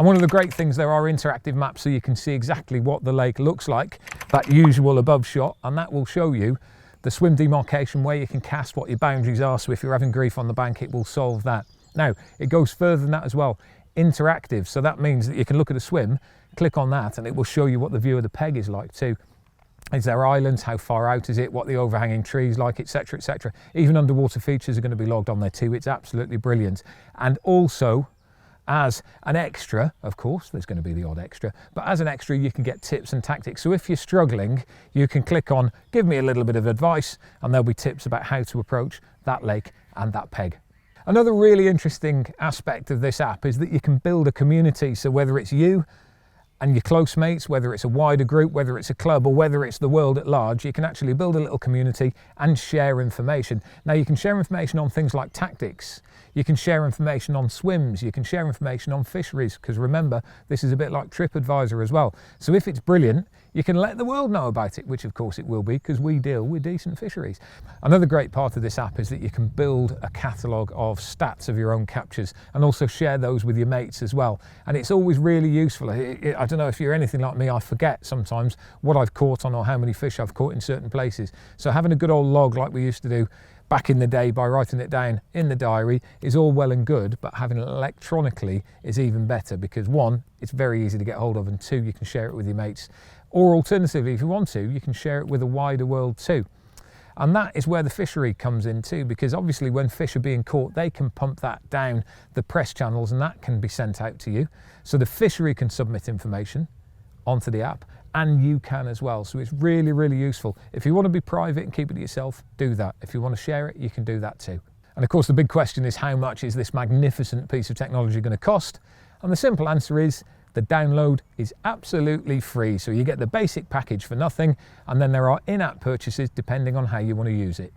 And one of the great things, there are interactive maps so you can see exactly what the lake looks like, that usual above shot, and that will show you the swim demarcation, where you can cast, what your boundaries are. So if you're having grief on the bank, it will solve that. Now, it goes further than that as well. Interactive, so that means that you can look at a swim, click on that, and it will show you what the view of the peg is like too. Is there islands? How far out is it? What the overhanging trees like, etc., etc. Even underwater features are going to be logged on there too. It's absolutely brilliant. And also, as an extra, of course, there's going to be the odd extra, but as an extra, you can get tips and tactics. So if you're struggling, you can click on give me a little bit of advice, and there'll be tips about how to approach that lake and that peg. Another really interesting aspect of this app is that you can build a community. So whether it's you and your close mates, whether it's a wider group, whether it's a club, or whether it's the world at large, you can actually build a little community and share information. Now, you can share information on things like tactics, you can share information on swims, you can share information on fisheries, because remember, this is a bit like TripAdvisor as well. So if it's brilliant, you can let the world know about it, which of course it will be, because we deal with decent fisheries. Another great part of this app is that you can build a catalogue of stats of your own captures and also share those with your mates as well. And it's always really useful. I don't know if you're anything like me, I forget sometimes what I've caught on or how many fish I've caught in certain places. So having a good old log like we used to do back in the day by writing it down in the diary is all well and good, but having it electronically is even better, because one, it's very easy to get hold of, and two, you can share it with your mates. Or alternatively, if you want to, you can share it with a wider world too. And that is where the fishery comes in too, because obviously when fish are being caught, they can pump that down the press channels and that can be sent out to you. So the fishery can submit information onto the app, and you can as well. So it's really, really useful. If you want to be private and keep it to yourself, do that. If you want to share it, you can do that too. And of course, the big question is, how much is this magnificent piece of technology going to cost? And the simple answer is, the download is absolutely free. So you get the basic package for nothing, and then there are in-app purchases depending on how you want to use it.